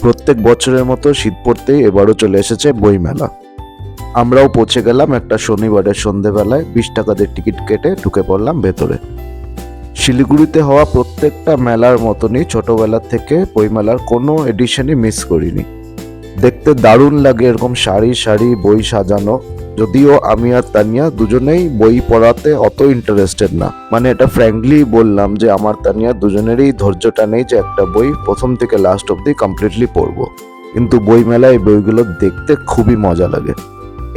প্রত্যেক বছরের মতো শীত পড়তেই এবারও চলে এসেছে বইমেলা। আমরাও পৌঁছে গেলাম একটা শনিবারের সন্ধেবেলায়, 20 টাকা দিয়ে টিকিট কেটে ঢুকে পড়লাম ভেতরে। শিলিগুড়িতে হওয়া প্রত্যেকটা মেলার মতনই ছোটবেলা থেকে বইমেলার কোনো এডিশনই মিস করিনি। দেখতে দারুণ লাগে এরকম সারি সারি বই সাজানো। যদিও আমি আর তানিয়া দুজনেই বই পড়াতে অত ইন্টারেস্টেড না, মানে এটা ফ্র্যাঙ্কলি বললাম যে আমার তানিয়া দুজনেরই ধৈর্যটা নেই যে একটা বই প্রথম থেকে লাস্ট অব্দি কমপ্লিটলি পড়বো। কিন্তু বইমেলায় এই বইগুলো দেখতে খুবই মজা লাগে।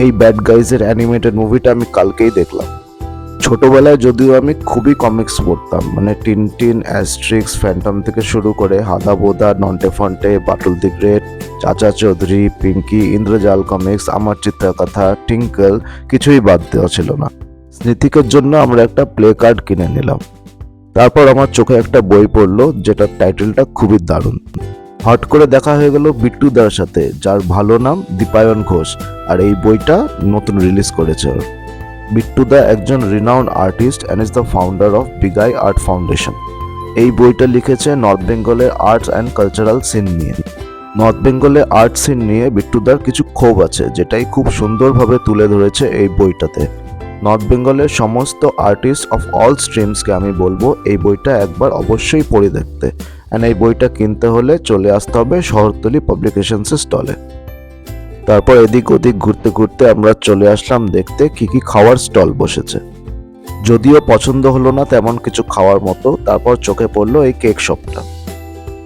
এই ব্যাড গাইজের অ্যানিমেটেড মুভিটা আমি কালকেই দেখলাম। ছোটবেলায় যদিও আমি খুবই কমিক্স পড়তাম, মানে টিনটিন, অ্যাস্ট্রিক্স, ফ্যান্টম থেকে শুরু করে হাদা বোদা, নন্টে ফন্টে, বাটুল দি গ্রেট, চাচা চৌধুরী, পিঙ্কি, ইন্দ্রজাল কমিক্স, আমার চিত্রকথা, টিঙ্কল, কিছুই বাদ দেওয়া ছিল না। স্মৃতিকের জন্য আমরা একটা প্লে কার্ড কিনে নিলাম। তারপর আমার চোখে একটা বই পড়লো যেটার টাইটেলটা খুবই দারুণ। হট করে দেখা হয়ে গেল বিট্টুদার সাথে, যার ভালো নাম দীপায়ন ঘোষ, আর এই বইটা নতুন রিলিজ করেছে। বিট্টুদা একজন renowned artist and is the founder of Bigai art foundation. এই বইটা লিখেছে নর্থ বেঙ্গলের আর্টস অ্যান্ড কালচারাল সিন নিয়ে। নর্থ বেঙ্গলে আর্ট সিন নিয়ে বিট্টুদার কিছু ক্ষোভ আছে, যেটাই খুব সুন্দরভাবে তুলে ধরেছে এই বইটাতে। নর্থ বেঙ্গলের সমস্ত আর্টিস্ট অফ অল স্ট্রিমসকে আমি বলবো এই বইটা একবার অবশ্যই পড়ে দেখতে। অ্যান্ড এই বইটা কিনতে হলে চলে আসতে হবে শহরতলি পাবলিকেশনসের স্টলে। তারপর এদিক ওদিক ঘুরতে ঘুরতে আমরা চলে আসলাম দেখতে কি কি খাওয়ার স্টল বসেছে। যদিও পছন্দ হলো না তেমন কিছু খাওয়ার মতো, তারপর চোখে পড়লো এই কেক শপটা।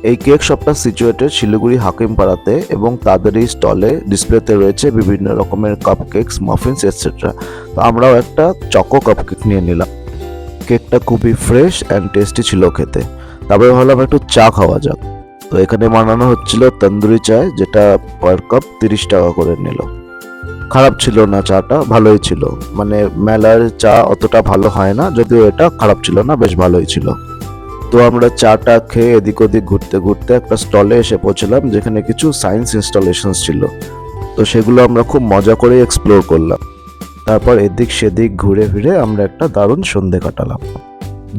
এই কেক শপটা সিচুয়েটেড শিলিগুড়ি হাকিমপাড়াতে, এবং তাদের এই স্টলে ডিসপ্লেতে রয়েছে বিভিন্ন রকমের কাপ কেকস, মাফিনস এটসেট্রা। তো আমরাও একটা চকো কাপ কেক নিয়ে নিলাম। কেকটা খুবই ফ্রেশ অ্যান্ড টেস্টি ছিল খেতে। তারপরে ভাবলাম একটু চা খাওয়া যাক। তো এখানে বানানো হচ্ছিল তন্দুরি চায়, যেটা পার কাপ 30 টাকা করে নিল। খারাপ ছিল না, চাটা ভালোই ছিল। মানে মেলার চা অতটা ভালো হয় না, যদিও এটা খারাপ ছিল না, বেশ ভালোই ছিল। তো আমরা চাটা খেয়ে এদিক ওদিক ঘুরতে ঘুরতে একটা স্টলে এসে পৌঁছলাম যেখানে কিছু সায়েন্স ইনস্টলেশনস ছিল। তো সেগুলো আমরা খুব মজা করে এক্সপ্লোর করলাম। তারপর এদিক সেদিক ঘুরে ফিরে আমরা একটা দারুণ সন্ধে কাটালাম।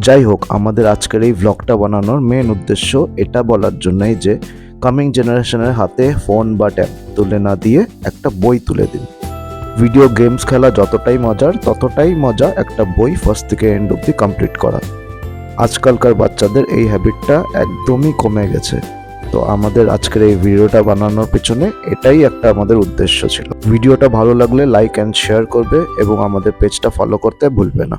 যাই হোক, আমাদের আজকের এই ভ্লগটা বানানোর মেন উদ্দেশ্য এটা বলার জন্যই যে কামিং জেনারেশনের হাতে ফোন বা ট্যাব তুলে না দিয়ে একটা বই তুলে দিন। ভিডিও গেমস খেলা যতটাই মজার, ততটাই মজা একটা বই ফার্স্ট থেকে এন্ড অব্দি কমপ্লিট করা। আজকালকার বাচ্চাদের এই হ্যাবিটটা একদমই কমে গেছে। তো আমাদের আজকের এই ভিডিওটা বানানোর পিছনে এটাই একটা আমাদের উদ্দেশ্য ছিল। ভিডিওটা ভালো লাগলে লাইক অ্যান্ড শেয়ার করবে এবং আমাদের পেজটা ফলো করতে ভুলবে না।